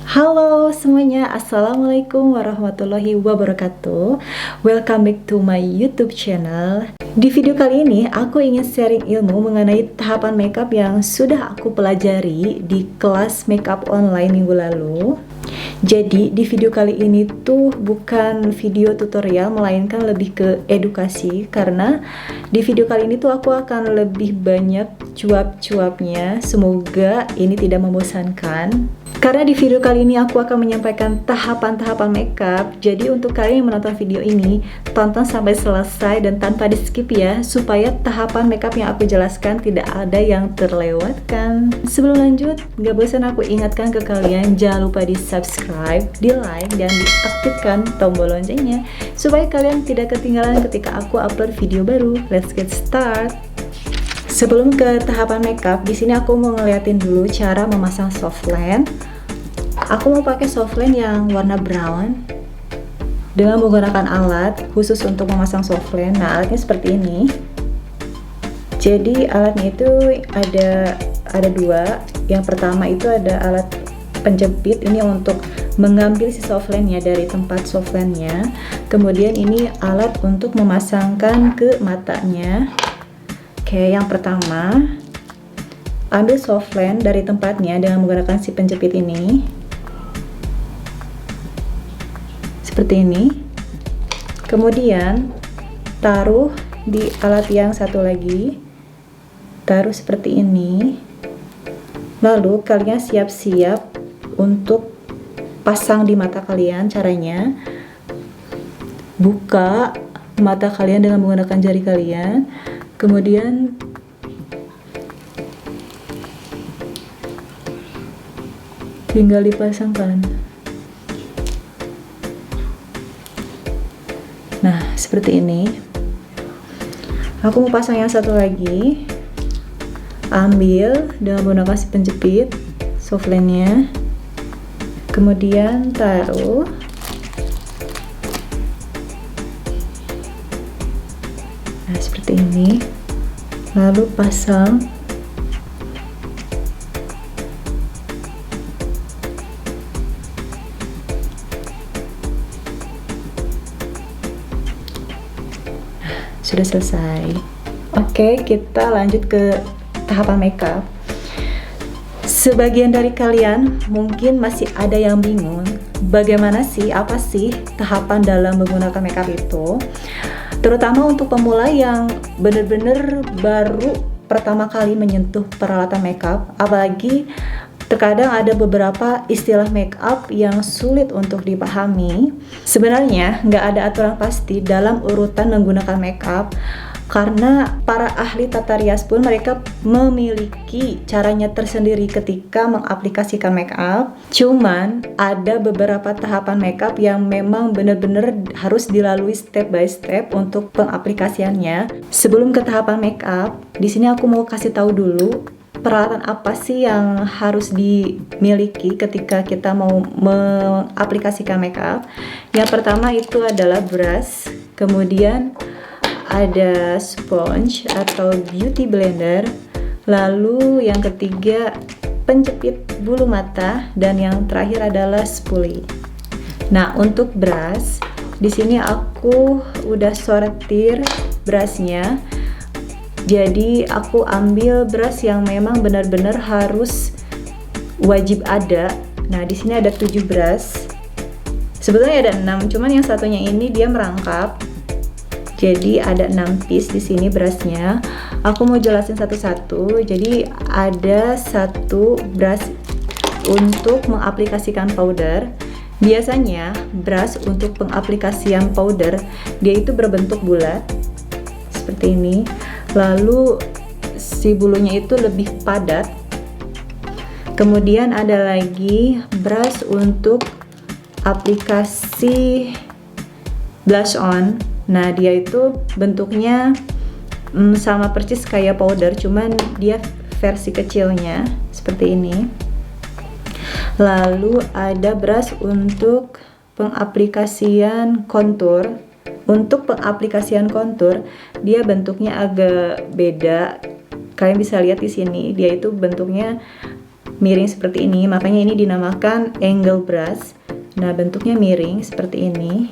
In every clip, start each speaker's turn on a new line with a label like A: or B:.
A: Halo semuanya, Assalamualaikum warahmatullahi wabarakatuh. Welcome back to my YouTube channel. Di video kali ini aku ingin sharing ilmu mengenai tahapan makeup yang sudah aku pelajari di kelas makeup online minggu lalu. Jadi di video kali ini tuh bukan video tutorial, melainkan lebih ke edukasi. Karena di video kali ini tuh aku akan lebih banyak cuap-cuapnya. Semoga ini tidak membosankan. Karena di video kali ini aku akan menyampaikan tahapan-tahapan makeup. Jadi untuk kalian yang menonton video ini, tonton sampai selesai dan tanpa di skip ya, supaya tahapan makeup yang aku jelaskan tidak ada yang terlewatkan. Sebelum lanjut, gak bosan aku ingatkan ke kalian, jangan lupa di subscribe, di like, dan diaktifkan tombol loncengnya supaya kalian tidak ketinggalan ketika aku upload video baru. Let's get start. Sebelum ke tahapan makeup, di sini aku mau ngeliatin dulu cara memasang soft lens. Aku mau pakai soft lens yang warna brown dengan menggunakan alat khusus untuk memasang soft lens. Nah, alatnya seperti ini. Jadi alatnya itu ada dua. Yang pertama itu ada alat penjepit, ini untuk mengambil si soft lensnya dari tempat soft lensnya. Kemudian ini alat untuk memasangkan ke matanya. Oke, yang pertama, ambil soft lens dari tempatnya dengan menggunakan si penjepit ini. Seperti ini. Kemudian, taruh di alat yang satu lagi. Taruh seperti ini. Lalu, kalian siap-siap untuk pasang di mata kalian. Caranya, buka mata kalian dengan menggunakan jari kalian. Kemudian tinggal dipasangkan. Nah, seperti ini. Aku mau pasang yang satu lagi. Ambil dengan menggunakan si penjepit soft lensnya. Kemudian taruh. Nah, seperti ini. Lalu pasang. Sudah selesai. Oke, kita lanjut ke tahapan makeup. Sebagian dari kalian mungkin masih ada yang bingung, bagaimana sih, apa sih tahapan dalam menggunakan makeup itu? Terutama untuk pemula yang bener-bener baru pertama kali menyentuh peralatan makeup, apalagi terkadang ada beberapa istilah makeup yang sulit untuk dipahami. Sebenarnya nggak ada aturan pasti dalam urutan menggunakan makeup, karena para ahli tata rias pun mereka memiliki caranya tersendiri ketika mengaplikasikan makeup. Cuman ada beberapa tahapan makeup yang memang benar-benar harus dilalui step by step untuk pengaplikasiannya. Sebelum ke tahapan makeup, di sini aku mau kasih tahu dulu peralatan apa sih yang harus dimiliki ketika kita mau mengaplikasikan makeup. Yang pertama itu adalah brush, kemudian ada sponge atau beauty blender, lalu yang ketiga penjepit bulu mata, dan yang terakhir adalah spoolie. Nah, untuk brush, di sini aku udah sortir brushnya. Jadi aku ambil brush yang memang benar-benar harus wajib ada. Nah, di sini ada 7 brush. Sebetulnya ada 6, cuman yang satunya ini dia merangkap. Jadi ada 6 piece di sini brushnya. Aku mau jelasin satu-satu. Jadi ada satu brush untuk mengaplikasikan powder. Biasanya brush untuk pengaplikasian powder dia itu berbentuk bulat seperti ini. Lalu si bulunya itu lebih padat. Kemudian ada lagi brush untuk aplikasi blush on. Nah, dia itu bentuknya sama persis kayak powder, cuman dia versi kecilnya seperti ini. Lalu ada brush untuk pengaplikasian kontur. Untuk pengaplikasian kontur, dia bentuknya agak beda. Kalian bisa lihat di sini, dia itu bentuknya miring seperti ini, makanya ini dinamakan angle brush. Nah, bentuknya miring seperti ini.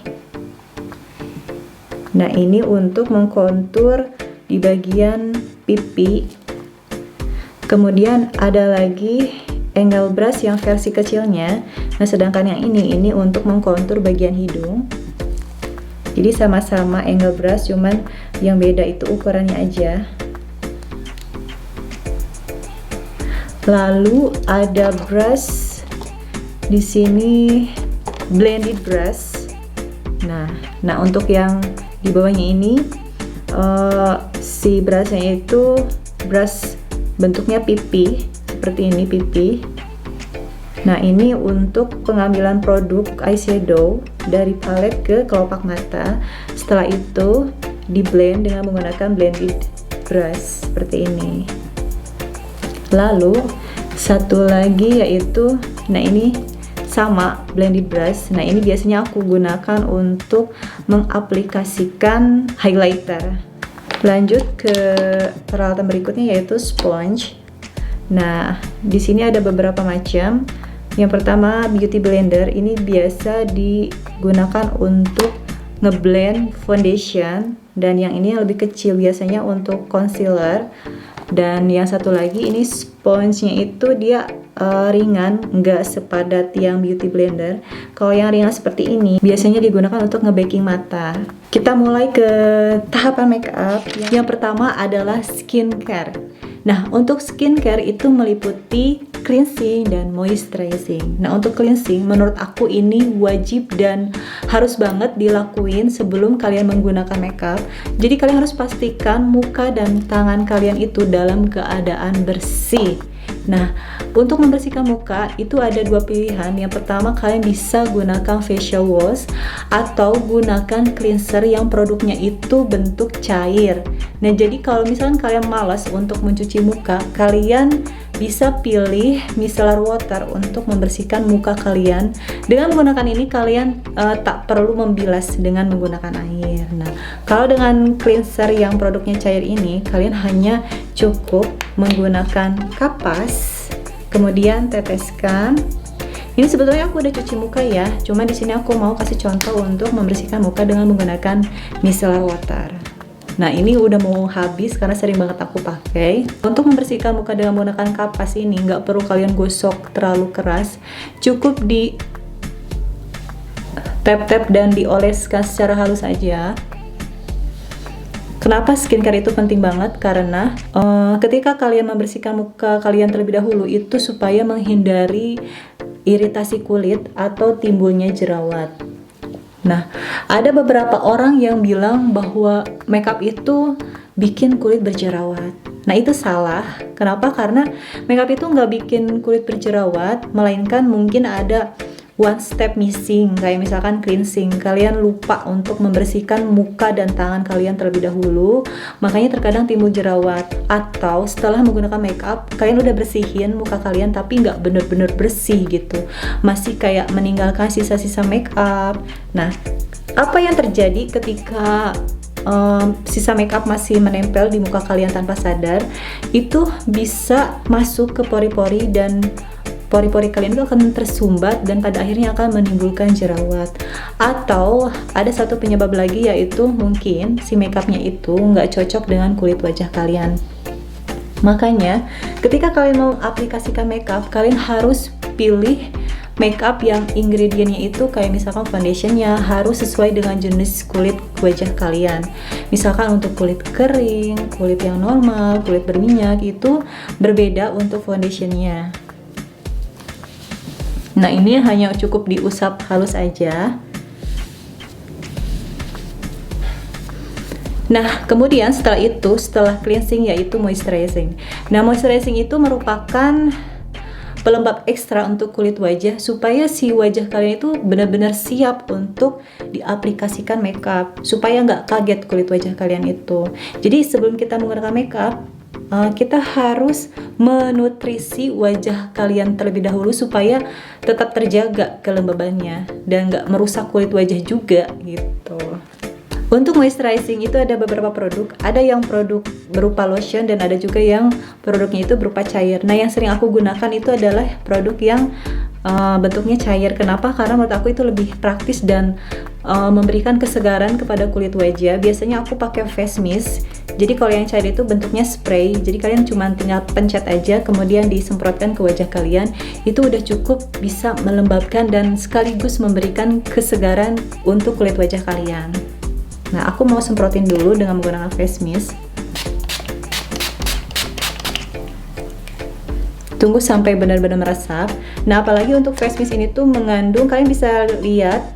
A: Nah, ini untuk mengkontur di bagian pipi. Kemudian ada lagi angle brush yang versi kecilnya. Nah, sedangkan yang ini untuk mengkontur bagian hidung. Jadi sama-sama angle brush, cuman yang beda itu ukurannya aja. Lalu ada brush di sini, blended brush. Nah untuk yang di bawahnya ini si brushnya itu brush bentuknya pipi seperti ini, pipi. Nah, ini untuk pengambilan produk eyeshadow dari palet ke kelopak mata. Setelah itu di blend dengan menggunakan blended brush seperti ini. Lalu satu lagi yaitu, nah ini sama blended brush. Nah, ini biasanya aku gunakan untuk mengaplikasikan highlighter. Lanjut ke peralatan berikutnya yaitu sponge. Nah, di sini ada beberapa macam. Yang pertama, beauty blender. Ini biasa digunakan untuk ngeblend foundation, dan yang ini lebih kecil biasanya untuk concealer. Dan yang satu lagi ini sponge-nya itu dia ringan, nggak sepadat yang beauty blender. Kalau yang ringan seperti ini biasanya digunakan untuk nge-baking mata. Kita mulai ke tahapan makeup. Yang pertama adalah skincare. Nah, untuk skincare itu meliputi cleansing dan moisturizing. Nah, untuk cleansing menurut aku ini wajib dan harus banget dilakuin sebelum kalian menggunakan makeup. Jadi kalian harus pastikan muka dan tangan kalian itu dalam keadaan bersih. Nah, untuk membersihkan muka itu ada dua pilihan. Yang pertama, kalian bisa gunakan facial wash atau gunakan cleanser yang produknya itu bentuk cair. Nah, jadi kalau misalnya kalian malas untuk mencuci muka, kalian bisa pilih micellar water untuk membersihkan muka kalian. Dengan menggunakan ini kalian tak perlu membilas dengan menggunakan air. Nah, kalau dengan cleanser yang produknya cair ini, kalian hanya cukup menggunakan kapas, kemudian teteskan. Ini sebetulnya aku udah cuci muka ya, cuma di sini aku mau kasih contoh untuk membersihkan muka dengan menggunakan micellar water. Nah, ini udah mau habis karena sering banget aku pakai. Untuk membersihkan muka dengan menggunakan kapas ini nggak perlu kalian gosok terlalu keras, cukup di tap-tap dan dioleskan secara halus aja. Kenapa skincare itu penting banget? Karena ketika kalian membersihkan muka kalian terlebih dahulu itu supaya menghindari iritasi kulit atau timbulnya jerawat. Nah, ada beberapa orang yang bilang bahwa makeup itu bikin kulit berjerawat. Nah, itu salah. Kenapa? Karena makeup itu nggak bikin kulit berjerawat, melainkan mungkin ada one step missing, kayak misalkan cleansing. Kalian lupa untuk membersihkan muka dan tangan kalian terlebih dahulu, makanya terkadang timbul jerawat. Atau setelah menggunakan makeup, kalian udah bersihin muka kalian tapi nggak bener-bener bersih gitu, masih kayak meninggalkan sisa-sisa makeup. Nah, apa yang terjadi ketika sisa makeup masih menempel di muka kalian tanpa sadar? Itu bisa masuk ke pori-pori dan pori-pori kalian itu akan tersumbat dan pada akhirnya akan menimbulkan jerawat. Atau ada satu penyebab lagi, yaitu mungkin si makeupnya itu nggak cocok dengan kulit wajah kalian. Makanya ketika kalian mau aplikasikan makeup, kalian harus pilih makeup yang ingredientnya itu kayak misalkan foundationnya harus sesuai dengan jenis kulit wajah kalian. Misalkan untuk kulit kering, kulit yang normal, kulit berminyak itu berbeda untuk foundationnya. Nah, ini hanya cukup diusap halus aja. Nah, kemudian setelah cleansing yaitu moisturizing. Nah, moisturizing itu merupakan pelembab ekstra untuk kulit wajah supaya si wajah kalian itu benar-benar siap untuk diaplikasikan makeup, supaya nggak kaget kulit wajah kalian itu. Jadi sebelum kita menggunakan makeup, kita harus menutrisi wajah kalian terlebih dahulu supaya tetap terjaga kelembabannya dan nggak merusak kulit wajah juga gitu. Untuk moisturizing itu ada beberapa produk, ada yang produk berupa lotion dan ada juga yang produknya itu berupa cair. Nah, yang sering aku gunakan itu adalah produk yang bentuknya cair. Kenapa? Karena menurut aku itu lebih praktis dan memberikan kesegaran kepada kulit wajah. Biasanya aku pakai face mist. Jadi kalau yang cair itu bentuknya spray. Jadi kalian cuma tinggal pencet aja, kemudian disemprotkan ke wajah kalian. Itu udah cukup bisa melembabkan dan sekaligus memberikan kesegaran untuk kulit wajah kalian. Nah, aku mau semprotin dulu dengan menggunakan face mist. Tunggu sampai benar-benar meresap. Nah, apalagi untuk face mist ini tuh mengandung, kalian bisa lihat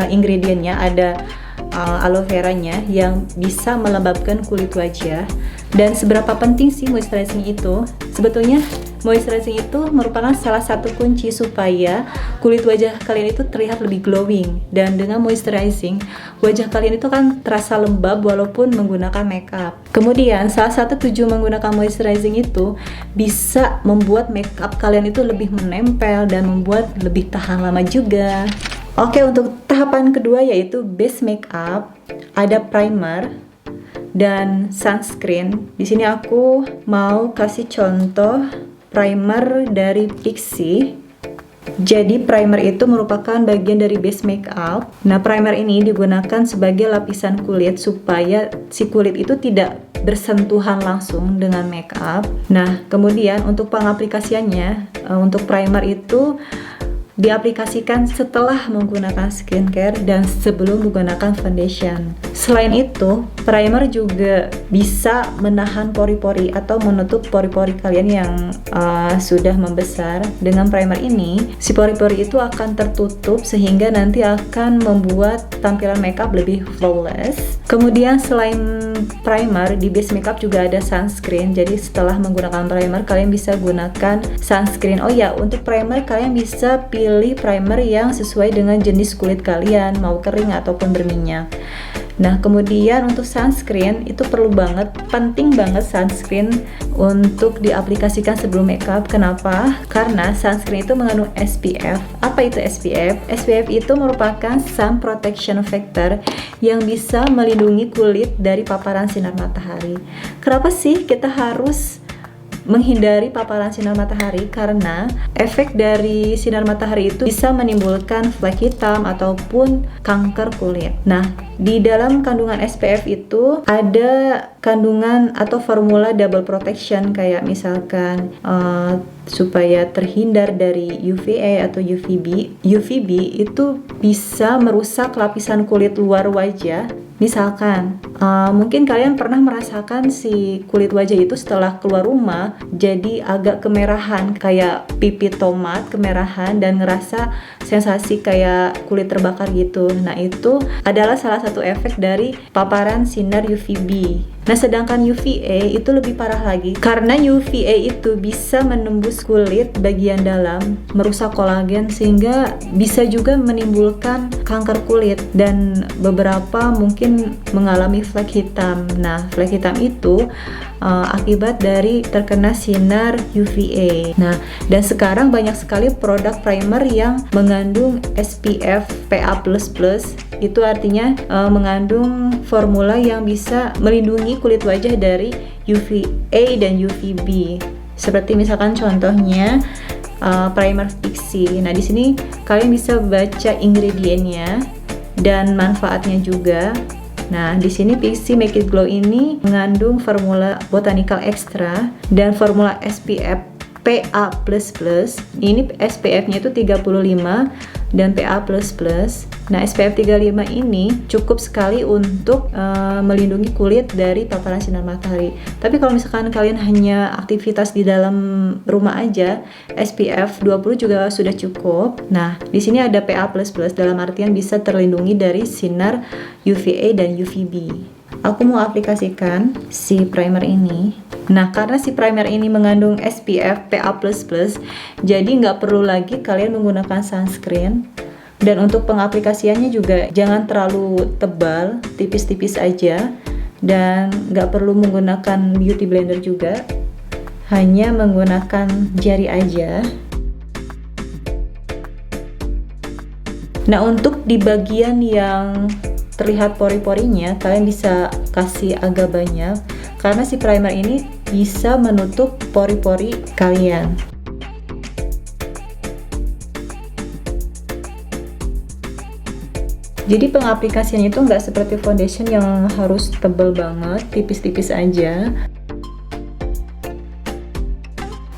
A: ingredientnya, ada aloe veranya yang bisa melembabkan kulit wajah. Dan seberapa penting sih moisturizing itu? Sebetulnya moisturizing itu merupakan salah satu kunci supaya kulit wajah kalian itu terlihat lebih glowing. Dan dengan moisturizing, wajah kalian itu kan terasa lembab walaupun menggunakan makeup. Kemudian salah satu tujuan menggunakan moisturizing itu bisa membuat makeup kalian itu lebih menempel dan membuat lebih tahan lama juga. Oke, untuk tahapan kedua yaitu base makeup, ada primer dan sunscreen. Di sini aku mau kasih contoh primer dari Pixi. Jadi primer itu merupakan bagian dari base makeup. Nah, primer ini digunakan sebagai lapisan kulit supaya si kulit itu tidak bersentuhan langsung dengan makeup. Nah, kemudian untuk pengaplikasiannya, untuk primer itu diaplikasikan setelah menggunakan skincare dan sebelum menggunakan foundation. Selain itu, primer juga bisa menahan pori-pori atau menutup pori-pori kalian yang sudah membesar. Dengan primer ini, si pori-pori itu akan tertutup sehingga nanti akan membuat tampilan makeup lebih flawless. Kemudian selain primer, di base makeup juga ada sunscreen. Jadi setelah menggunakan primer, kalian bisa gunakan sunscreen. Oh ya, untuk primer kalian bisa pilih primer yang sesuai dengan jenis kulit kalian, mau kering ataupun berminyak. Nah, kemudian untuk sunscreen itu perlu banget, penting banget sunscreen untuk diaplikasikan sebelum makeup. Kenapa? Karena sunscreen itu mengandung SPF. Apa itu SPF? SPF itu merupakan sun protection factor yang bisa melindungi kulit dari paparan sinar matahari. Kenapa sih kita harus menghindari paparan sinar matahari? Karena efek dari sinar matahari itu bisa menimbulkan flek hitam ataupun kanker kulit. Nah, di dalam kandungan SPF itu ada kandungan atau formula double protection, kayak misalkan supaya terhindar dari UVA atau UVB. UVB itu bisa merusak lapisan kulit luar wajah. Misalkan mungkin kalian pernah merasakan si kulit wajah itu setelah keluar rumah jadi agak kemerahan, kayak pipi tomat kemerahan dan ngerasa sensasi kayak kulit terbakar gitu. Nah, itu adalah salah satu efek dari paparan sinar UVB. Nah, sedangkan UVA itu lebih parah lagi karena UVA itu bisa menembus kulit bagian dalam, merusak kolagen sehingga bisa juga menimbulkan kanker kulit dan beberapa mungkin mengalami flek hitam. Nah, flek hitam itu akibat dari terkena sinar UVA. Nah, dan sekarang banyak sekali produk primer yang mengandung SPF PA++. Itu artinya mengandung formula yang bisa melindungi kulit wajah dari UVA dan UVB. Seperti misalkan contohnya primer Pixi. Nah, di sini kalian bisa baca ingredientnya dan manfaatnya juga. Nah, di sini Pixi Make It Glow ini mengandung formula botanical extra dan formula SPF PA++. Ini SPF-nya itu 35 dan PA++. Nah, SPF 35 ini cukup sekali untuk melindungi kulit dari paparan sinar matahari. Tapi kalau misalkan kalian hanya aktivitas di dalam rumah aja, SPF 20 juga sudah cukup. Nah, di sini ada PA++ dalam artian bisa terlindungi dari sinar UVA dan UVB. Aku mau aplikasikan si primer ini. Nah, karena si primer ini mengandung SPF PA++, jadi nggak perlu lagi kalian menggunakan sunscreen. Dan untuk pengaplikasiannya juga jangan terlalu tebal, tipis-tipis aja. Dan nggak perlu menggunakan beauty blender juga, hanya menggunakan jari aja. Nah, untuk di bagian yang terlihat pori-porinya, kalian bisa kasih agak banyak karena si primer ini bisa menutup pori-pori kalian. Jadi pengaplikasiannya itu nggak seperti foundation yang harus tebal banget, tipis-tipis aja.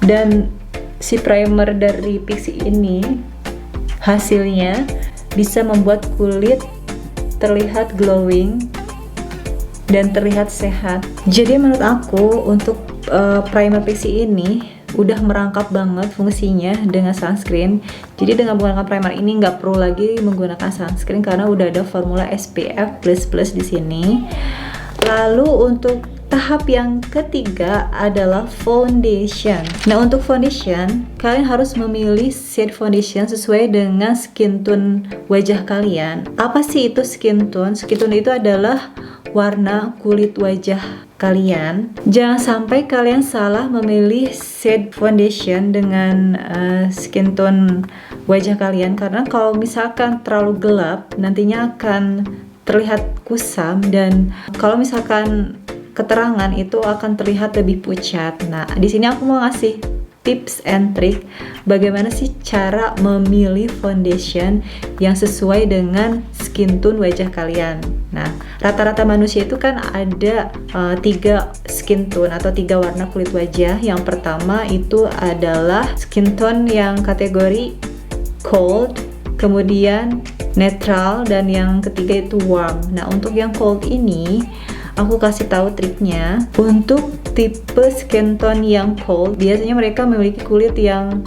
A: Dan si primer dari Pixi ini hasilnya bisa membuat kulit terlihat glowing dan terlihat sehat. Jadi menurut aku untuk primer Pixi ini udah merangkap banget fungsinya dengan sunscreen. Jadi dengan menggunakan primer ini nggak perlu lagi menggunakan sunscreen karena udah ada formula SPF++ di sini. Lalu untuk tahap yang ketiga adalah foundation. Nah, untuk foundation, kalian harus memilih shade foundation sesuai dengan skin tone wajah kalian. Apa sih itu skin tone? Skin tone itu adalah warna kulit wajah kalian. Jangan sampai kalian salah memilih shade foundation dengan skin tone wajah kalian, karena kalau misalkan terlalu gelap, nantinya akan terlihat kusam, dan kalau misalkan keterangan itu akan terlihat lebih pucat. Nah, di sini aku mau ngasih tips and trick bagaimana sih cara memilih foundation yang sesuai dengan skin tone wajah kalian. Nah, rata-rata manusia itu kan ada 3 skin tone atau 3 warna kulit wajah. Yang pertama itu adalah skin tone yang kategori cold, kemudian neutral, dan yang ketiga itu warm. Nah, untuk yang cold ini aku kasih tahu triknya. Untuk tipe skin tone yang cold, biasanya mereka memiliki kulit yang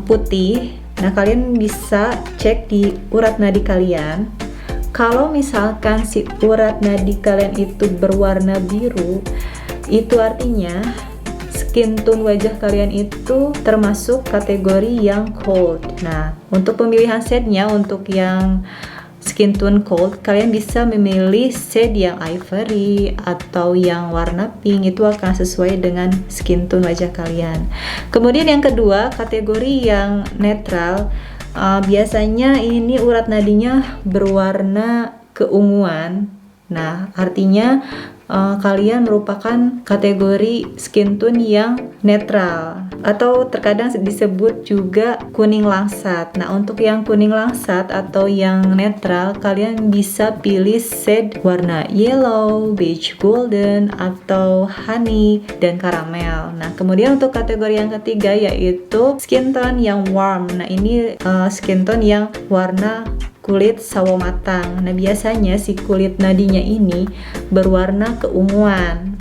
A: putih. Nah, kalian bisa cek di urat nadi kalian. Kalau misalkan si urat nadi kalian itu berwarna biru, itu artinya skin tone wajah kalian itu termasuk kategori yang cold. Nah, untuk pemilihan shade-nya untuk yang skin tone cold, kalian bisa memilih shade yang ivory atau yang warna pink, itu akan sesuai dengan skin tone wajah kalian. Kemudian yang kedua, kategori yang netral, biasanya ini urat nadinya berwarna keunguan. Nah, artinya kalian merupakan kategori skin tone yang netral atau terkadang disebut juga kuning langsat. Nah, untuk yang kuning langsat atau yang netral, kalian bisa pilih shade warna yellow, beige golden, atau honey dan caramel. Nah, kemudian untuk kategori yang ketiga yaitu skin tone yang warm. Nah, ini skin tone yang warna kulit sawo matang. Nah, biasanya si kulit nadinya ini berwarna keunguan.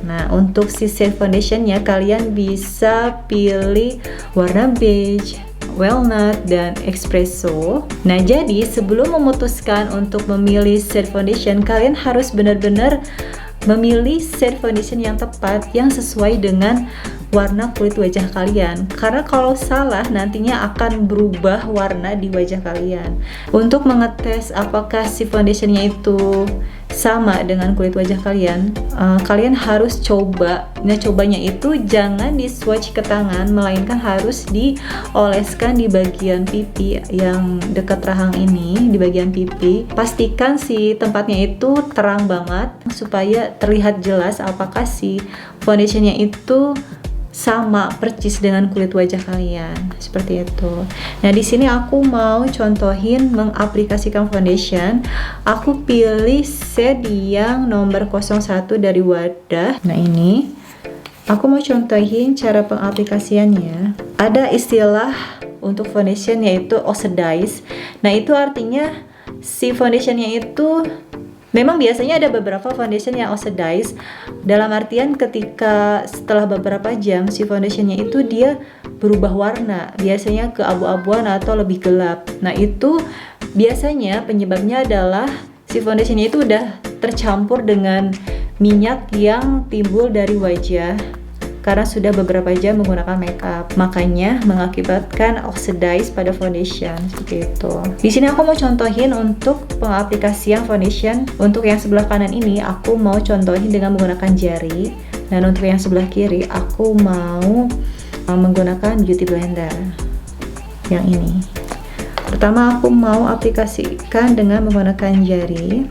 A: Nah, untuk si shade foundationnya kalian bisa pilih warna beige, walnut, dan espresso. Nah, jadi sebelum memutuskan untuk memilih shade foundation, kalian harus benar-benar memilih shade foundation yang tepat, yang sesuai dengan warna kulit wajah kalian, karena kalau salah nantinya akan berubah warna di wajah kalian. Untuk mengetes apakah si foundationnya itu sama dengan kulit wajah kalian, kalian harus coba. Nah, cobanya itu jangan di swatch ke tangan, melainkan harus dioleskan di bagian pipi yang dekat rahang ini, di bagian pipi. Pastikan si tempatnya itu terang banget supaya terlihat jelas apakah si foundationnya itu sama persis dengan kulit wajah kalian, seperti itu. Nah, di sini aku mau contohin mengaplikasikan foundation. Aku pilih shade yang nomor 01 dari wadah. Nah, ini aku mau contohin cara pengaplikasiannya. Ada istilah untuk foundation yaitu oxidize. Nah, itu artinya si foundationnya itu memang biasanya ada beberapa foundation yang oxidize, dalam artian ketika setelah beberapa jam si foundationnya itu dia berubah warna, biasanya ke abu-abuan atau lebih gelap. Nah, itu biasanya penyebabnya adalah si foundationnya itu udah tercampur dengan minyak yang timbul dari wajah karena sudah beberapa jam menggunakan makeup, makanya mengakibatkan oxidize pada foundation, seperti itu. Di sini aku mau contohin untuk pengaplikasian foundation. Untuk yang sebelah kanan ini aku mau contohin dengan menggunakan jari, dan untuk yang sebelah kiri aku mau menggunakan beauty blender yang ini. Pertama aku mau aplikasikan dengan menggunakan jari.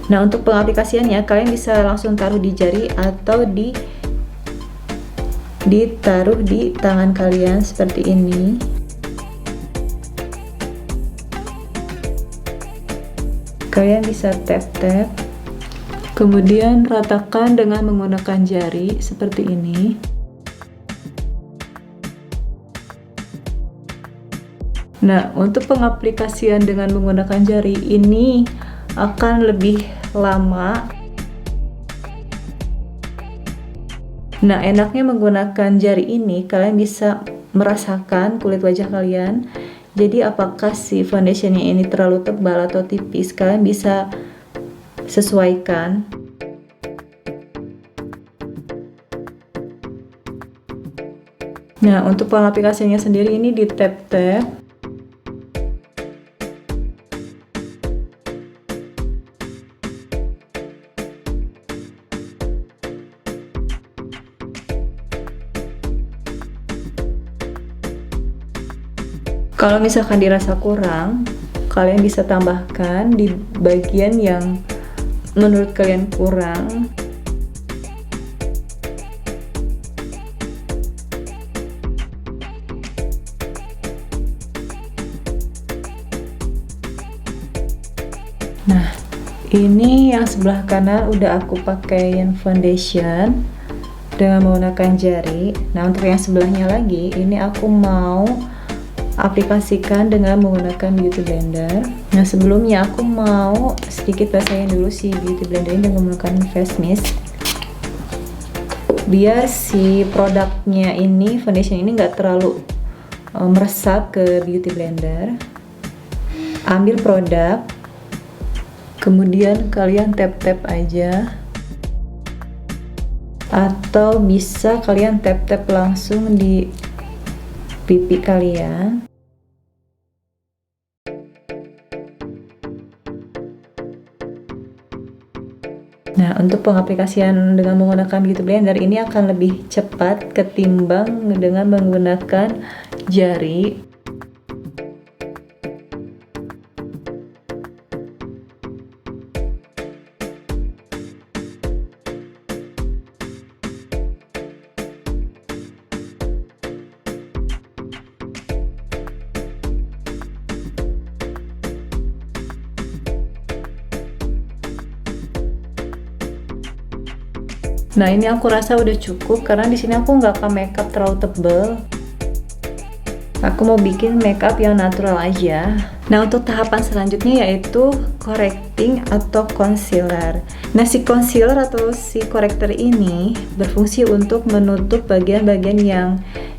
A: Nah, untuk pengaplikasiannya kalian bisa langsung taruh di jari atau ditaruh di tangan kalian seperti ini. Kalian bisa tap-tap, kemudian ratakan dengan menggunakan jari seperti ini. Nah, untuk pengaplikasian dengan menggunakan jari ini akan lebih lama. Nah, enaknya menggunakan jari ini, kalian bisa merasakan kulit wajah kalian. Jadi apakah si foundationnya ini terlalu tebal atau tipis, kalian bisa sesuaikan. Nah, untuk pengaplikasinya sendiri ini di tap-tap. Kalau misalkan dirasa kurang, kalian bisa tambahkan di bagian yang menurut kalian kurang. Nah, ini yang sebelah kanan udah aku pakaiin foundation dengan menggunakan jari. Nah, untuk yang sebelahnya lagi, ini aku mau aplikasikan dengan menggunakan beauty blender. Nah, sebelumnya aku mau sedikit basahin dulu si beauty blender ini dengan menggunakan face mist, biar si produknya ini, foundation ini nggak terlalu meresap ke beauty blender. Ambil produk, kemudian kalian tap-tap aja, atau bisa kalian tap-tap langsung di pipi kalian. Nah, untuk pengaplikasian dengan menggunakan beauty blender ini akan lebih cepat ketimbang dengan menggunakan jari. Nah, ini aku rasa udah cukup karena di sini aku nggak akan makeup terlalu tebel. Aku mau bikin makeup yang natural aja. Nah, untuk tahapan selanjutnya yaitu correcting atau concealer. Nah, si concealer atau si corrector ini berfungsi untuk menutup bagian-bagian yang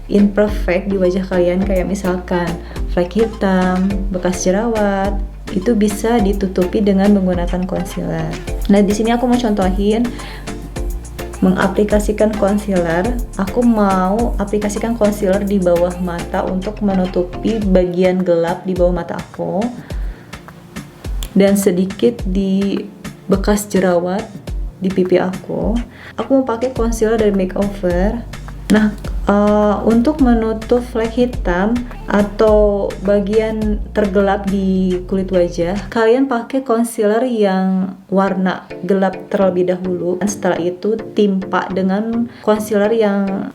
A: imperfect di wajah kalian, kayak misalkan flek hitam, bekas jerawat, itu bisa ditutupi dengan menggunakan concealer. Nah, di sini aku mau contohin mengaplikasikan concealer. Aku mau aplikasikan concealer di bawah mata untuk menutupi bagian gelap di bawah mata aku dan sedikit di bekas jerawat di pipi aku. Aku mau pakai concealer dari Makeover. Nah, untuk menutup flek hitam atau bagian tergelap di kulit wajah, kalian pakai concealer yang warna gelap terlebih dahulu. Dan setelah itu timpa dengan concealer yang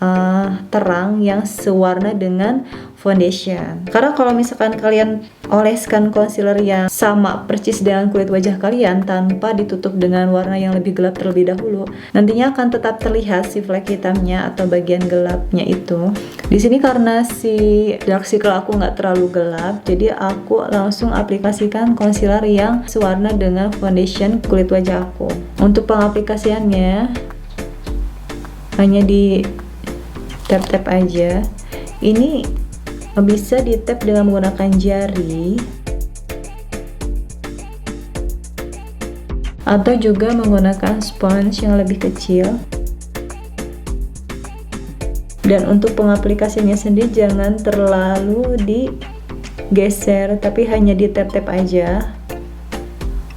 A: terang yang sewarna dengan foundation. Karena kalau misalkan kalian oleskan concealer yang sama persis dengan kulit wajah kalian tanpa ditutup dengan warna yang lebih gelap terlebih dahulu, nantinya akan tetap terlihat si flek hitamnya atau bagian gelapnya itu. Di sini karena si dark circle aku nggak terlalu gelap, jadi aku langsung aplikasikan concealer yang sewarna dengan foundation kulit wajah aku. Untuk pengaplikasiannya hanya di tap-tap aja. Ini bisa di tap dengan menggunakan jari atau juga menggunakan sponge yang lebih kecil. Dan untuk pengaplikasinya sendiri jangan terlalu digeser, tapi hanya di tap-tap aja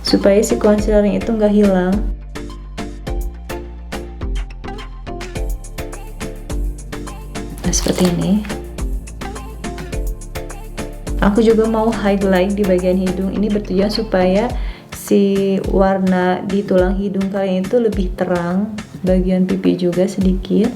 A: supaya si concealernya itu nggak hilang. Nah, seperti ini. Aku juga mau highlight di bagian hidung. Ini bertujuan supaya si warna di tulang hidung kalian itu lebih terang, bagian pipi juga sedikit.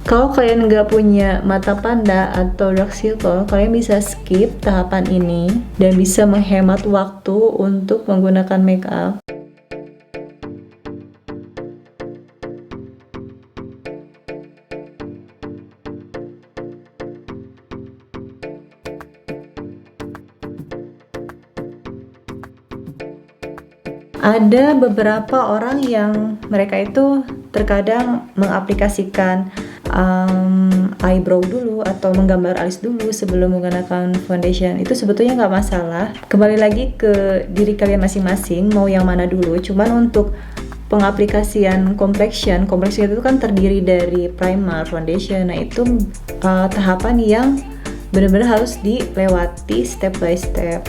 A: Kalau kalian nggak punya mata panda atau dark circle, kalian bisa skip tahapan ini dan bisa menghemat waktu untuk menggunakan make up. Ada beberapa orang yang mereka itu terkadang mengaplikasikan eyebrow dulu atau menggambar alis dulu sebelum menggunakan foundation. Itu sebetulnya nggak masalah, kembali lagi ke diri kalian masing-masing mau yang mana dulu. Cuman untuk pengaplikasian complexion itu kan terdiri dari primer, foundation. Nah itu tahapan yang benar-benar harus dilewati step by step.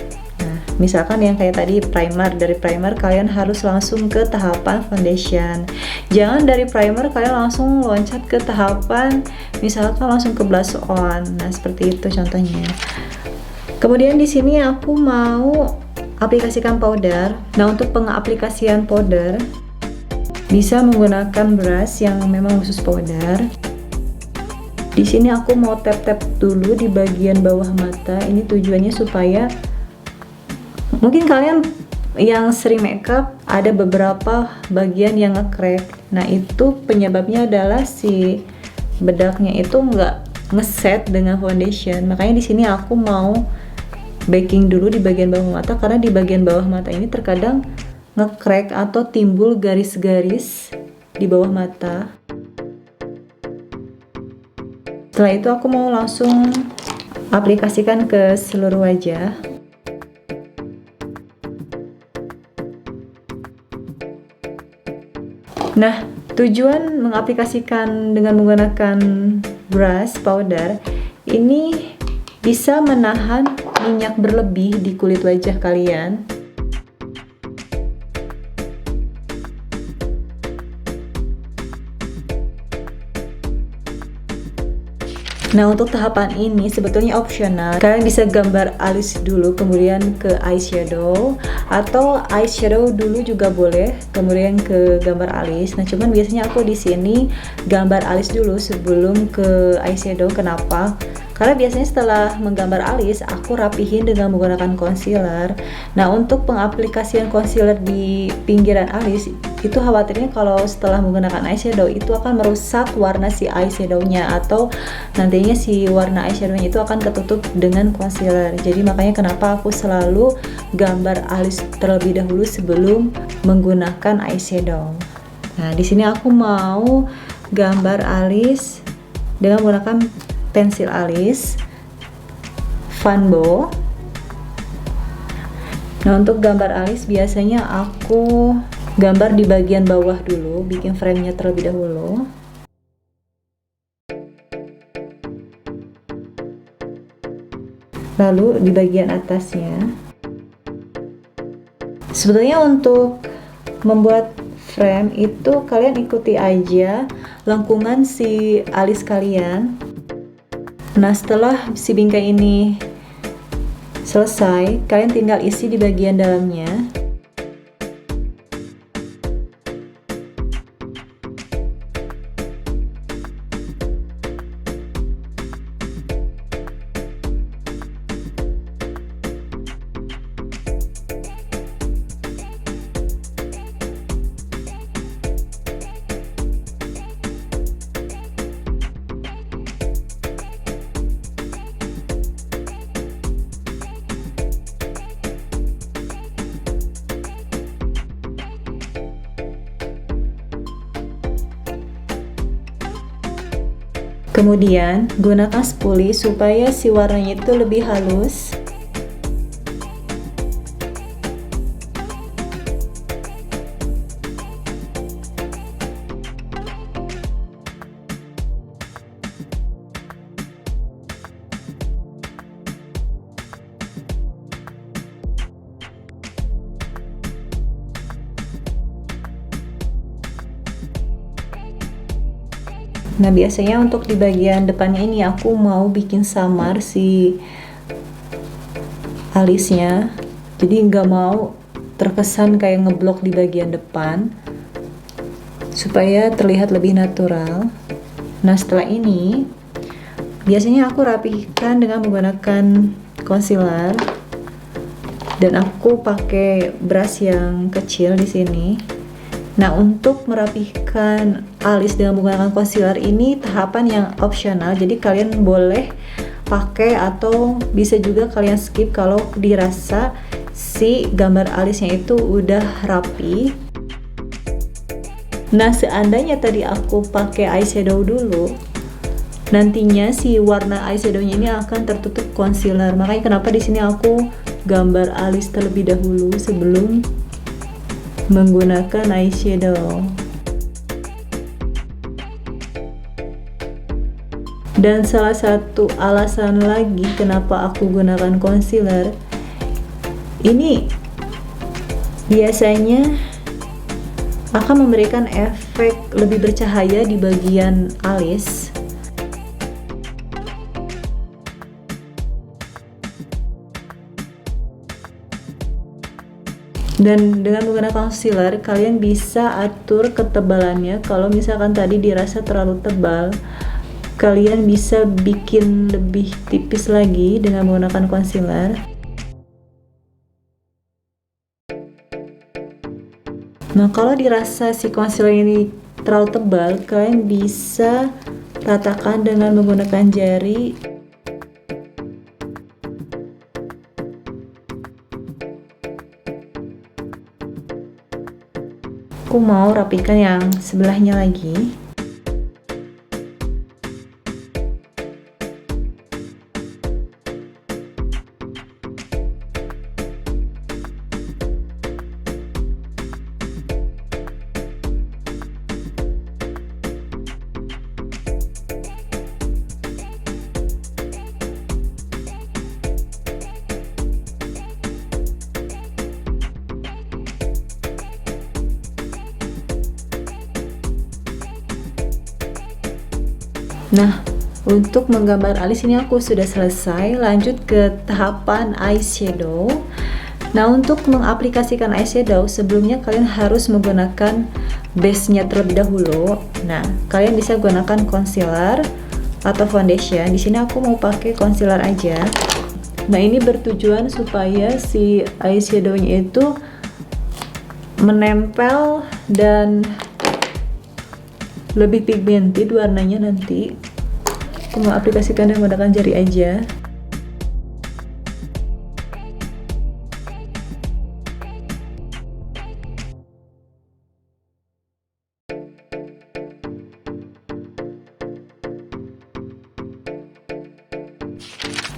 A: Misalkan yang kayak tadi primer, dari primer kalian harus langsung ke tahapan foundation. Jangan dari primer kalian langsung loncat ke tahapan misalkan langsung ke blush on. Nah, seperti itu contohnya. Kemudian di sini aku mau aplikasikan powder. Nah, untuk pengaplikasian powder bisa menggunakan brush yang memang khusus powder. Di sini aku mau tap-tap dulu di bagian bawah mata. Ini tujuannya supaya mungkin kalian yang sering makeup ada beberapa bagian yang nge-crack. Nah itu penyebabnya adalah si bedaknya itu nggak ngeset dengan foundation. Makanya di sini aku mau baking dulu di bagian bawah mata, karena di bagian bawah mata ini terkadang nge-crack atau timbul garis-garis di bawah mata. Setelah itu aku mau langsung aplikasikan ke seluruh wajah. Nah, tujuan mengaplikasikan dengan menggunakan brush powder ini bisa menahan minyak berlebih di kulit wajah kalian. Nah, untuk tahapan ini sebetulnya opsional. Kalian bisa gambar alis dulu, kemudian ke eyeshadow, atau eyeshadow dulu juga boleh, kemudian ke gambar alis. Nah, cuman biasanya aku di sini gambar alis dulu sebelum ke eyeshadow. Kenapa? Karena biasanya setelah menggambar alis, aku rapihin dengan menggunakan concealer. Nah, untuk pengaplikasian concealer di pinggiran alis, itu khawatirnya kalau setelah menggunakan eyeshadow itu akan merusak warna si eyeshadownya, atau nantinya si warna eyeshadownya itu akan ketutup dengan concealer. Jadi makanya kenapa aku selalu gambar alis terlebih dahulu sebelum menggunakan eyeshadow. Nah, di sini aku mau gambar alis dengan menggunakan pensil alis Van Bo. Nah, untuk gambar alis biasanya aku gambar di bagian bawah dulu, bikin frame-nya terlebih dahulu. Lalu di bagian atasnya. Sebetulnya untuk membuat frame itu kalian ikuti aja lengkungan si alis kalian. Nah, setelah si bingkai ini selesai, kalian tinggal isi di bagian dalamnya. Kemudian gunakan spoolie supaya si warnanya itu lebih halus. Nah, biasanya untuk di bagian depannya ini aku mau bikin samar si alisnya, jadi nggak mau terkesan kayak ngeblok di bagian depan, supaya terlihat lebih natural. Nah setelah ini biasanya aku rapihkan dengan menggunakan concealer, dan aku pakai brush yang kecil di sini. Nah untuk merapihkan alis dengan menggunakan concealer ini tahapan yang opsional, jadi kalian boleh pakai atau bisa juga kalian skip kalau dirasa si gambar alisnya itu udah rapi. Nah seandainya tadi aku pakai eyeshadow dulu, nantinya si warna eyeshadownya ini akan tertutup concealer. Makanya kenapa di sini aku gambar alis terlebih dahulu sebelum menggunakan eyeshadow. Dan salah satu alasan lagi kenapa aku gunakan concealer ini, biasanya akan memberikan efek lebih bercahaya di bagian alis. Dan dengan menggunakan concealer kalian bisa atur ketebalannya. Kalau misalkan tadi dirasa terlalu tebal, kalian bisa bikin lebih tipis lagi dengan menggunakan concealer. Nah kalau dirasa si concealer ini terlalu tebal, kalian bisa ratakan dengan menggunakan jari. Aku mau rapikan yang sebelahnya lagi. Nah, untuk menggambar alis ini aku sudah selesai. Lanjut ke tahapan eyeshadow. Nah, untuk mengaplikasikan eyeshadow, sebelumnya kalian harus menggunakan base-nya terlebih dahulu. Nah, kalian bisa gunakan concealer atau foundation. Di sini aku mau pakai concealer aja. Nah, ini bertujuan supaya si eyeshadow-nya itu menempel dan lebih pigmented warnanya nanti. Aku mau aplikasikan dengan menggunakan jari aja.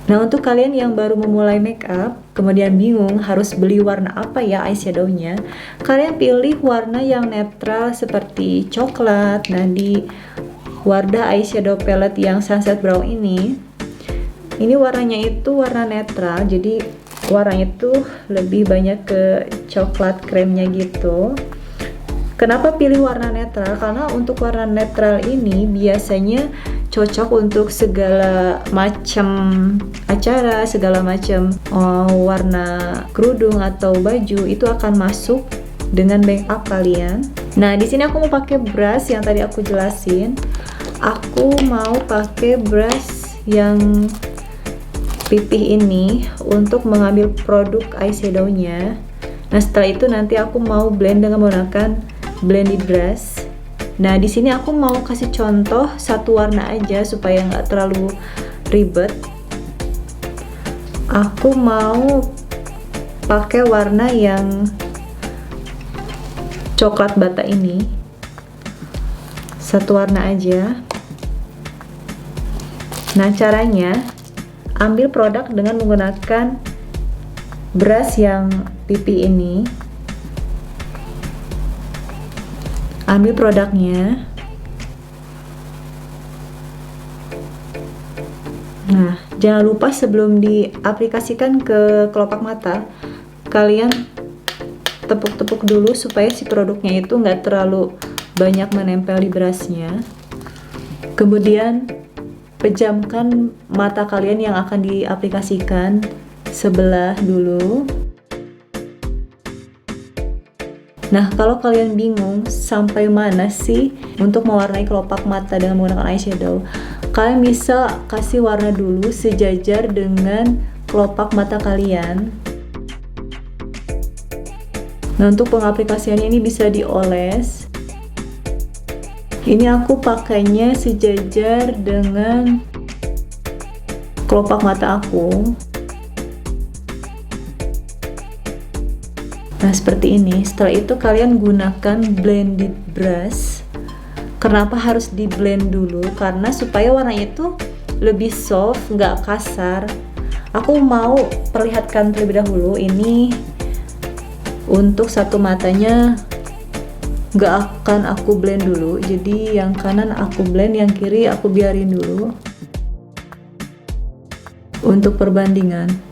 A: Nah untuk kalian yang baru memulai makeup, kemudian bingung harus beli warna apa ya eyeshadownya, kalian pilih warna yang netral seperti coklat. Nah di Wardah eyeshadow palette yang sunset brown ini warnanya itu warna netral, jadi warnanya itu lebih banyak ke coklat kremnya gitu. Kenapa pilih warna netral? Karena untuk warna netral ini biasanya cocok untuk segala macam acara, segala macam warna kerudung atau baju itu akan masuk dengan makeup kalian. Nah, di sini aku mau pakai brush yang tadi aku jelasin. Aku mau pakai brush yang pipih ini untuk mengambil produk eyeshadownya. Nah, setelah itu nanti aku mau blend dengan menggunakan blended brush. Nah, di sini aku mau kasih contoh satu warna aja supaya nggak terlalu ribet. Aku mau pakai warna yang coklat bata ini, satu warna aja. Nah, caranya ambil produk dengan menggunakan brush yang pipi ini. Ambil produknya. Nah, jangan lupa sebelum diaplikasikan ke kelopak mata, kalian tepuk-tepuk dulu supaya si produknya itu nggak terlalu banyak menempel di brushnya. Kemudian pejamkan mata kalian yang akan diaplikasikan sebelah dulu. Nah, kalau kalian bingung sampai mana sih untuk mewarnai kelopak mata dengan menggunakan eyeshadow, kalian bisa kasih warna dulu sejajar dengan kelopak mata kalian. Nah, untuk pengaplikasiannya ini bisa dioles. Ini aku pakainya sejajar dengan kelopak mata aku. Nah, seperti ini. Setelah itu kalian gunakan blended brush. Kenapa harus di blend dulu? Karena supaya warnanya itu lebih soft, nggak kasar. Aku mau perlihatkan terlebih dahulu. Ini untuk satu matanya nggak akan aku blend dulu. Jadi yang kanan aku blend, yang kiri aku biarin dulu untuk perbandingan.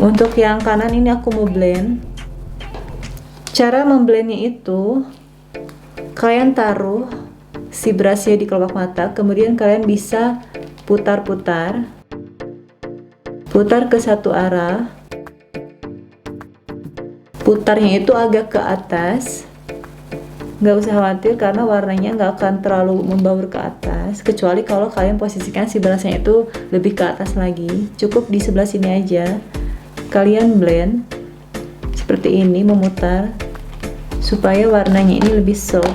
A: Untuk yang kanan ini aku mau blend. Cara memblendnya itu, kalian taruh si brushnya di kelopak mata, kemudian kalian bisa putar-putar, putar ke satu arah. Putarnya itu agak ke atas. Nggak usah khawatir karena warnanya nggak akan terlalu membaur ke atas, kecuali kalau kalian posisikan si brushnya itu lebih ke atas lagi. Cukup di sebelah sini aja. Kalian blend seperti ini, memutar supaya warnanya ini lebih soft.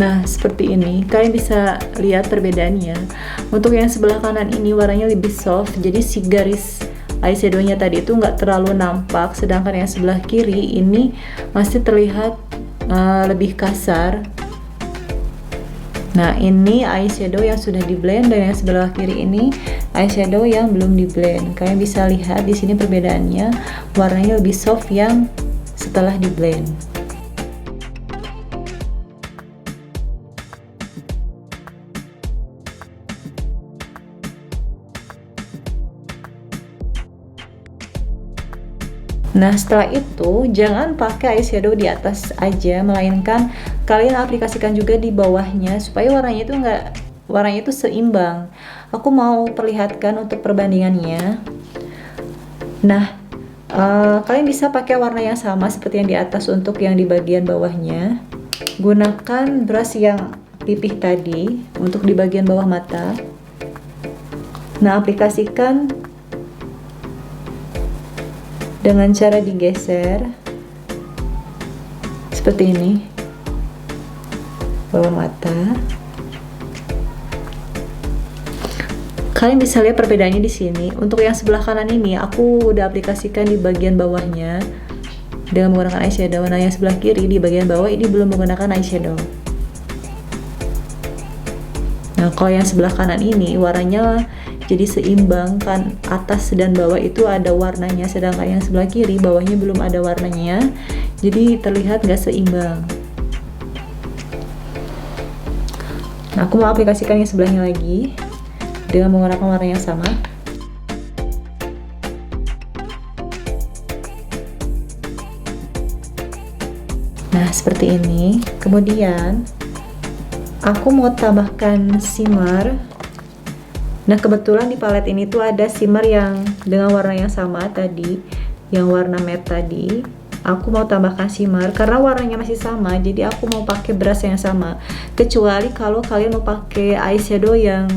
A: Nah, seperti ini. Kalian bisa lihat perbedaannya. Untuk yang sebelah kanan ini warnanya lebih soft, jadi si garis eyeshadownya tadi itu nggak terlalu nampak, sedangkan yang sebelah kiri ini masih terlihat lebih kasar. Nah, ini eyeshadow yang sudah di blend, dan yang sebelah kiri ini eyeshadow yang belum di blend. Kalian bisa lihat di sini perbedaannya, warnanya lebih soft yang setelah di blend. Nah, setelah itu jangan pakai eyeshadow di atas aja, melainkan kalian aplikasikan juga di bawahnya supaya warnanya itu seimbang. Aku mau perlihatkan untuk perbandingannya. Nah, kalian bisa pakai warna yang sama seperti yang di atas untuk yang di bagian bawahnya. Gunakan brush yang pipih tadi untuk di bagian bawah mata. Nah, aplikasikan dengan cara digeser seperti ini bawah mata. Kalian bisa lihat perbedaannya di sini. Untuk yang sebelah kanan ini aku udah aplikasikan di bagian bawahnya dengan menggunakan eyeshadow. Nah, yang sebelah kiri di bagian bawah ini belum menggunakan eyeshadow. Nah, kalau yang sebelah kanan ini warnanya jadi seimbang, kan atas dan bawah itu ada warnanya, sedangkan yang sebelah kiri bawahnya belum ada warnanya, jadi terlihat gak seimbang. Nah, aku mau aplikasikan yang sebelahnya lagi dengan menggunakan warna yang sama. Nah, seperti ini. Kemudian aku mau tambahkan shimmer. Nah, kebetulan di palet ini tuh ada shimmer yang dengan warna yang sama tadi, yang warna matte tadi. Aku mau tambahkan shimmer karena warnanya masih sama, jadi aku mau pakai brush yang sama. Kecuali kalau kalian mau pakai eyeshadow yang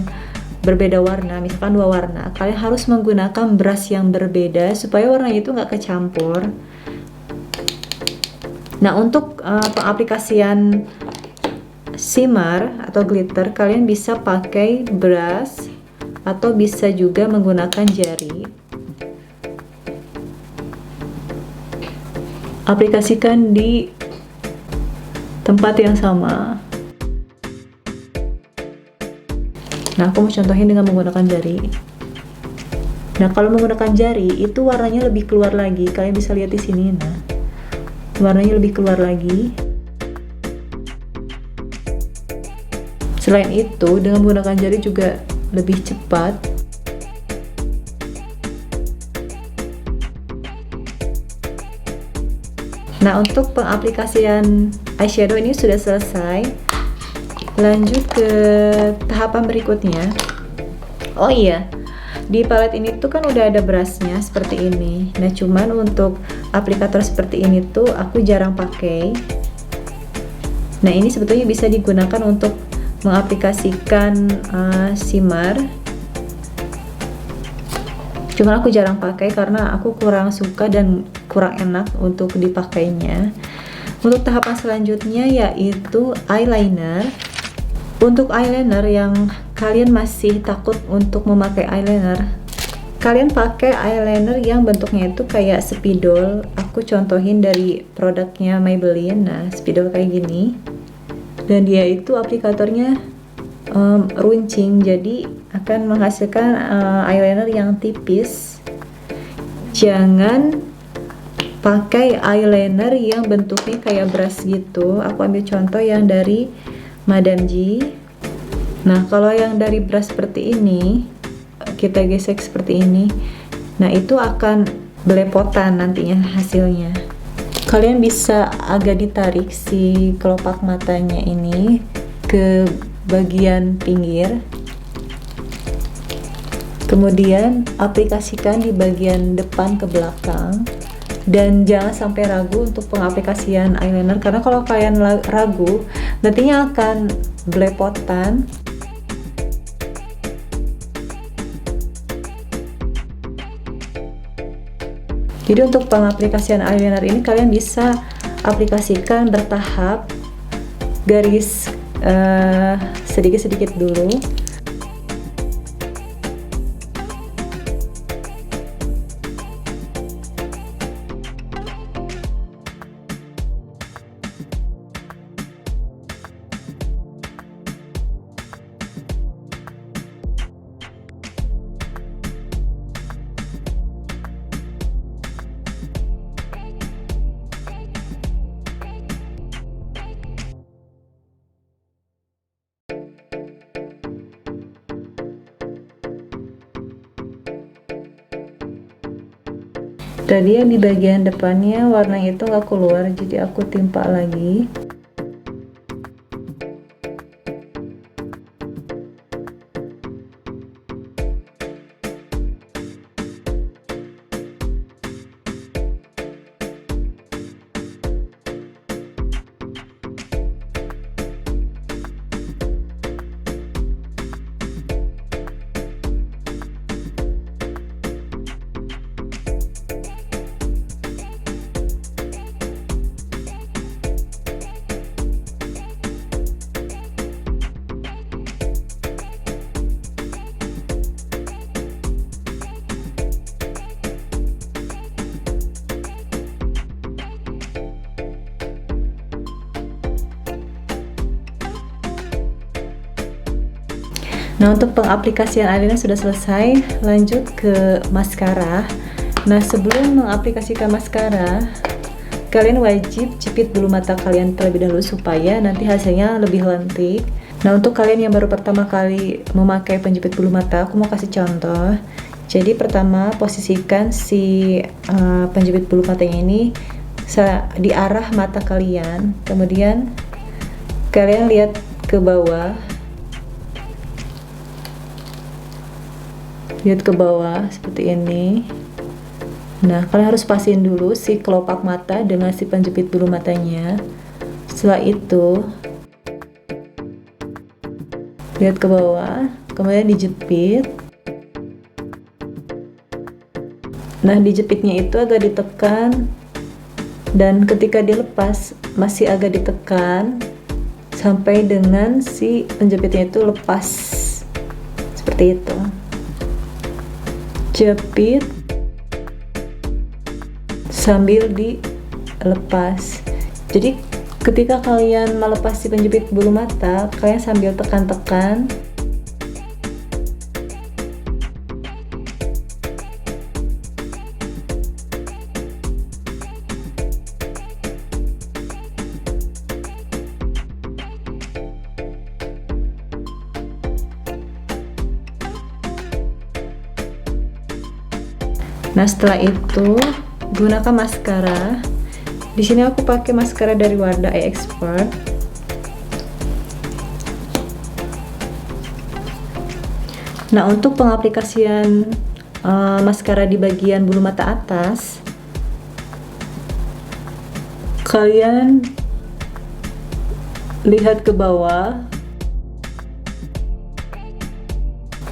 A: berbeda warna, misalkan dua warna, kalian harus menggunakan brush yang berbeda supaya warnanya itu nggak kecampur. Nah, untuk pengaplikasian shimmer atau glitter, kalian bisa pakai brush atau bisa juga menggunakan jari. Aplikasikan di tempat yang sama. Nah, aku mau contohin dengan menggunakan jari. Nah, kalau menggunakan jari itu warnanya lebih keluar lagi. Kalian bisa lihat di sini. Nah, warnanya lebih keluar lagi. Selain itu, dengan menggunakan jari juga lebih cepat. Nah, untuk pengaplikasian eyeshadow ini sudah selesai. Lanjut ke tahapan berikutnya. Oh iya, di palette ini tuh kan udah ada brushnya seperti ini. Nah, cuman untuk aplikator seperti ini tuh aku jarang pakai. Nah, ini sebetulnya bisa digunakan untuk mengaplikasikan shimmer. Cuman aku jarang pakai karena aku kurang suka dan kurang enak untuk dipakainya. Untuk tahapan selanjutnya yaitu eyeliner. Untuk eyeliner yang kalian masih takut untuk memakai eyeliner, kalian pakai eyeliner yang bentuknya itu kayak spidol. Aku contohin dari produknya Maybelline. Nah, spidol kayak gini, dan dia itu aplikatornya runcing, jadi akan menghasilkan eyeliner yang tipis. Jangan pakai eyeliner yang bentuknya kayak brush gitu. Aku ambil contoh yang dari Madame G. Nah, kalau yang dari brush seperti ini, kita gesek seperti ini, nah itu akan belepotan nantinya hasilnya. Kalian bisa agak ditarik si kelopak matanya ini ke bagian pinggir, kemudian aplikasikan di bagian depan ke belakang. Dan jangan sampai ragu untuk pengaplikasian eyeliner, karena kalau kalian ragu nantinya akan belepotan. Jadi untuk pengaplikasian eyeliner ini kalian bisa aplikasikan bertahap, garis sedikit-sedikit dulu. Tadi yang di bagian depannya warna itu nggak keluar, jadi aku timpa lagi. Nah, untuk pengaplikasian eyeliner sudah selesai. Lanjut ke maskara. Nah, sebelum mengaplikasikan maskara, kalian wajib jepit bulu mata kalian terlebih dahulu supaya nanti hasilnya lebih lentik. Nah, untuk kalian yang baru pertama kali memakai penjepit bulu mata, aku mau kasih contoh. Jadi pertama, posisikan si penjepit bulu matanya ini di arah mata kalian. Kemudian kalian lihat ke bawah. Lihat ke bawah seperti ini. Nah, kalian harus pastiin dulu si kelopak mata dengan si penjepit bulu matanya. Setelah itu lihat ke bawah, kemudian dijepit. Nah, dijepitnya itu agak ditekan, dan ketika dilepas masih agak ditekan sampai dengan si penjepitnya itu lepas. Seperti itu. Jepit sambil dilepas. Jadi ketika kalian melepas si penjepit bulu mata, kalian sambil tekan-tekan. Nah, setelah itu gunakan maskara. Di sini aku pakai maskara dari Wardah Eye Expert. Nah, untuk pengaplikasian maskara di bagian bulu mata atas, kalian lihat ke bawah.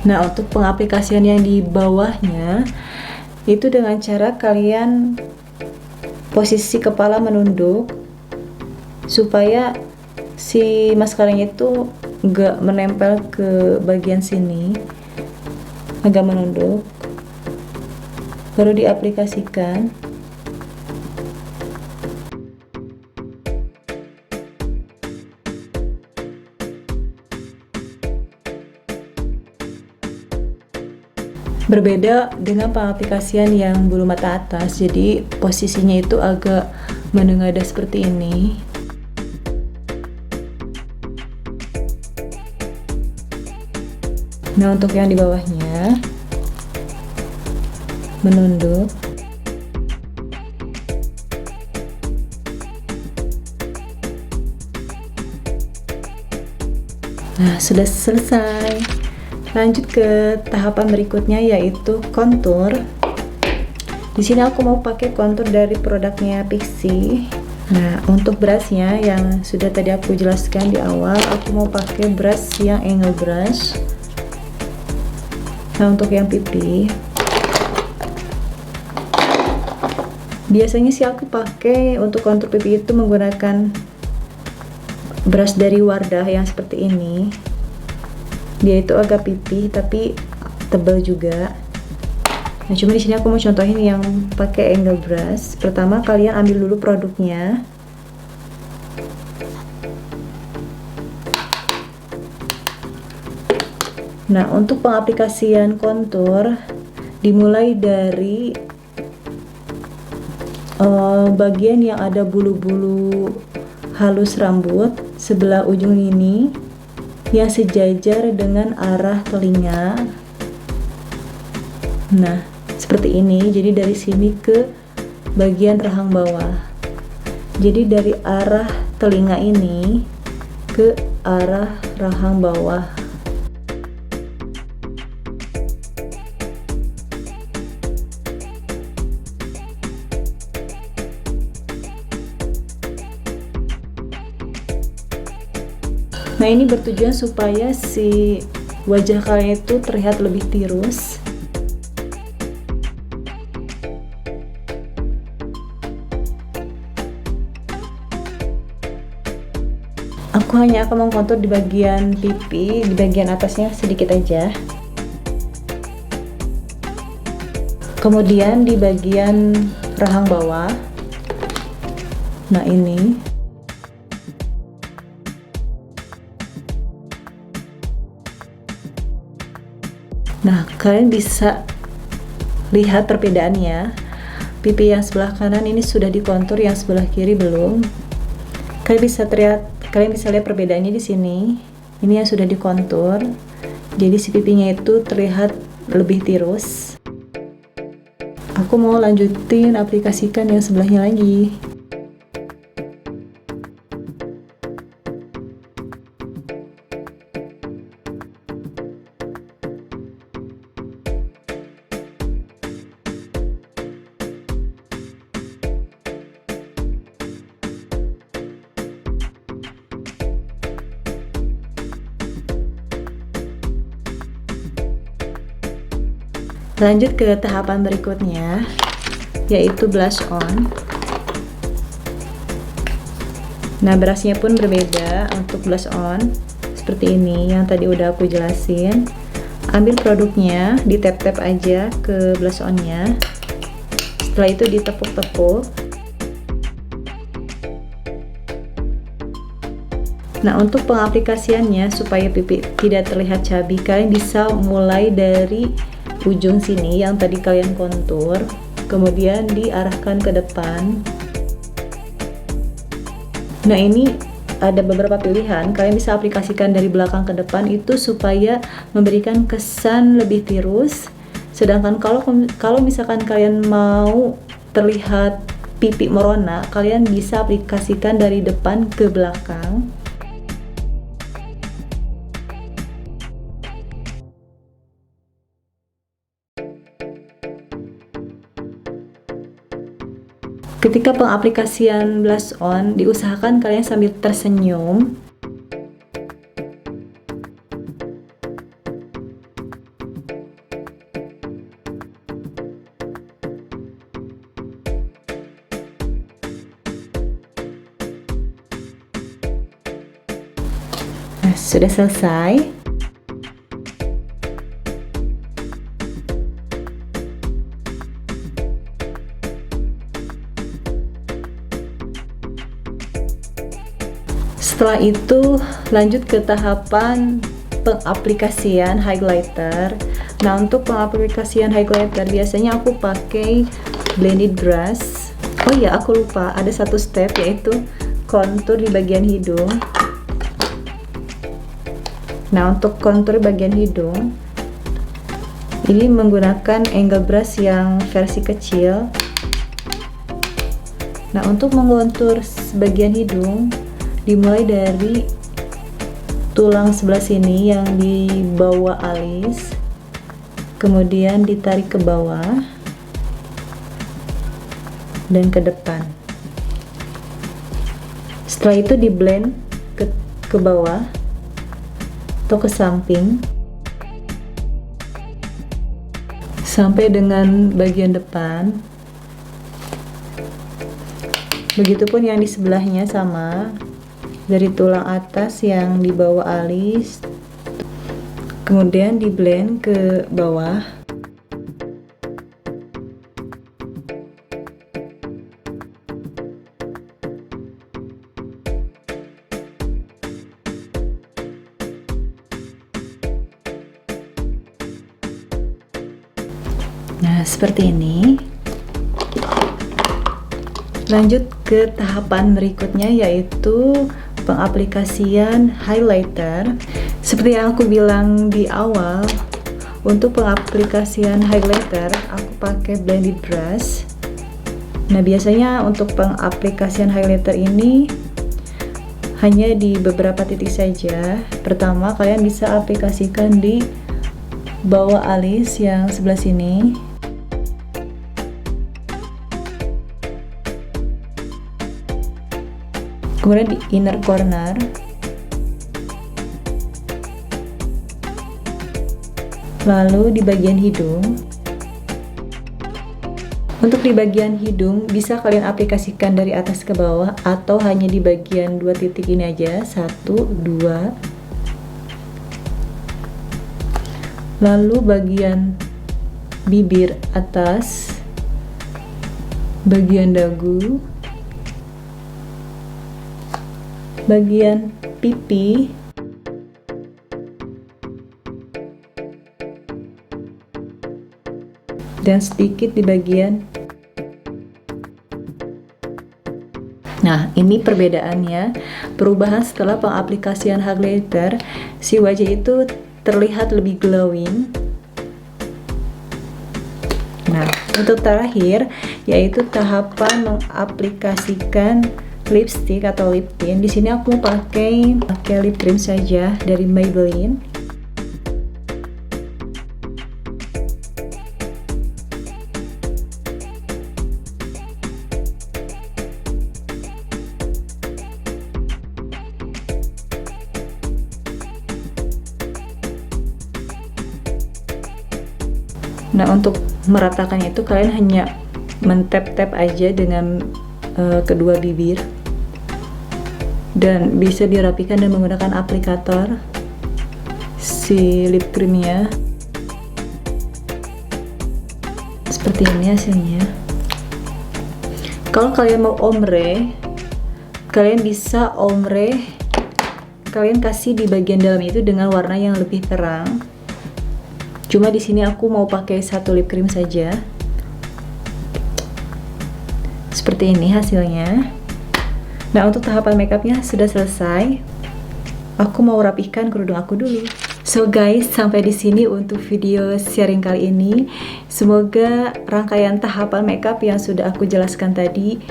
A: Nah, untuk pengaplikasian yang di bawahnya itu dengan cara kalian posisi kepala menunduk supaya si maskaranya itu nggak menempel ke bagian sini, agak menunduk, baru diaplikasikan. Berbeda dengan pengaplikasian yang bulu mata atas, jadi posisinya itu agak menengadah seperti ini. Nah, untuk yang di bawahnya menunduk. Nah, sudah selesai. Lanjut ke tahapan berikutnya, yaitu kontur. Di sini aku mau pakai kontur dari produknya Pixi. Nah, untuk brushnya yang sudah tadi aku jelaskan di awal, aku mau pakai brush yang angle brush. Nah, untuk yang pipi, biasanya sih aku pakai untuk kontur pipi itu menggunakan brush dari Wardah yang seperti ini. Dia itu agak pipih tapi tebal juga. Nah, cuma di sini aku mau contohin yang pakai angle brush. Pertama, kalian ambil dulu produknya. Nah, untuk pengaplikasian kontur dimulai dari bagian yang ada bulu-bulu halus rambut sebelah ujung ini yang sejajar dengan arah telinga. Nah, seperti ini. Jadi dari sini ke bagian rahang bawah. Jadi dari arah telinga ini ke arah rahang bawah. Nah, ini bertujuan supaya si wajah kalian itu terlihat lebih tirus. Aku hanya akan mengkontur di bagian pipi, di bagian atasnya sedikit aja. Kemudian di bagian rahang bawah. Nah, ini. Nah, kalian bisa lihat perbedaannya. Pipi yang sebelah kanan ini sudah dikontur, yang sebelah kiri belum. Kalian bisa lihat perbedaannya di sini. Ini yang sudah dikontur. Jadi si pipinya itu terlihat lebih tirus. Aku mau lanjutin aplikasikan yang sebelahnya lagi. Lanjut ke tahapan berikutnya, yaitu blush on. Nah, brushnya pun berbeda untuk blush on. Seperti ini, yang tadi udah aku jelasin. Ambil produknya, ditap-tap aja ke blush onnya. Setelah itu ditepuk-tepuk. Nah, untuk pengaplikasiannya supaya pipi tidak terlihat cabi, kalian bisa mulai dari ujung sini yang tadi kalian kontur, kemudian diarahkan ke depan. Nah, ini ada beberapa pilihan. Kalian bisa aplikasikan dari belakang ke depan itu supaya memberikan kesan lebih tirus, Sedangkan kalau misalkan kalian mau terlihat pipi merona, kalian bisa aplikasikan dari depan ke belakang. Ketika pengaplikasian blush on, diusahakan kalian sambil tersenyum. Nah, sudah selesai. Setelah itu lanjut ke tahapan pengaplikasian highlighter. Nah, untuk pengaplikasian highlighter biasanya aku pakai blended brush. Oh iya, aku lupa ada satu step, yaitu kontur di bagian hidung. Nah, untuk kontur bagian hidung ini menggunakan angle brush yang versi kecil. Nah, untuk mengontur bagian hidung dimulai dari tulang sebelah sini yang di bawah alis, kemudian ditarik ke bawah dan ke depan. Setelah itu di blend ke bawah atau ke samping sampai dengan bagian depan. Begitupun yang di sebelahnya sama, dari tulang atas yang di bawah alis, kemudian di blend ke bawah. Nah, seperti ini. Lanjut ke tahapan berikutnya, yaitu pengaplikasian highlighter. Seperti yang aku bilang di awal, untuk pengaplikasian highlighter aku pakai blended brush. Nah, biasanya untuk pengaplikasian highlighter ini hanya di beberapa titik saja. Pertama, kalian bisa aplikasikan di bawah alis yang sebelah sini. Kemudian di inner corner, lalu di bagian hidung. Untuk di bagian hidung bisa kalian aplikasikan dari atas ke bawah atau hanya di bagian dua titik ini aja, 1, 2. Lalu bagian bibir atas, bagian dagu, bagian pipi, dan sedikit di bagian. Nah, ini perbedaannya, perubahan setelah pengaplikasian highlighter, si wajah itu terlihat lebih glowing. Nah, untuk terakhir yaitu tahapan mengaplikasikan lipstick atau lip tint. Di sini aku pakai lip cream saja dari Maybelline. Nah, untuk meratakannya itu kalian hanya mentap-tap aja dengan kedua bibir, dan bisa dirapikan dan menggunakan aplikator si lip creamnya. Seperti ini hasilnya. Kalau kalian mau ombre, kalian bisa ombre, kalian kasih di bagian dalam itu dengan warna yang lebih terang. Cuma di sini aku mau pakai satu lip cream saja. Seperti ini hasilnya. Nah, untuk tahapan makeupnya sudah selesai. Aku mau rapihkan kerudung aku dulu. So guys, sampai di sini untuk video sharing kali ini. Semoga rangkaian tahapan makeup yang sudah aku jelaskan tadi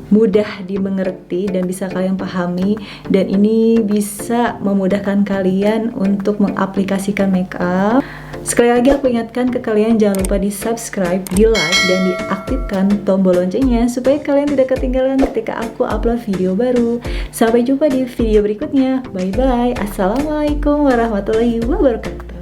A: mudah dimengerti dan bisa kalian pahami, dan ini bisa memudahkan kalian untuk mengaplikasikan makeup. Sekali lagi aku ingatkan ke kalian, jangan lupa di subscribe, di like, dan diaktifkan tombol loncengnya supaya kalian tidak ketinggalan ketika aku upload video baru. Sampai jumpa di video berikutnya. Bye bye. Assalamualaikum warahmatullahi wabarakatuh.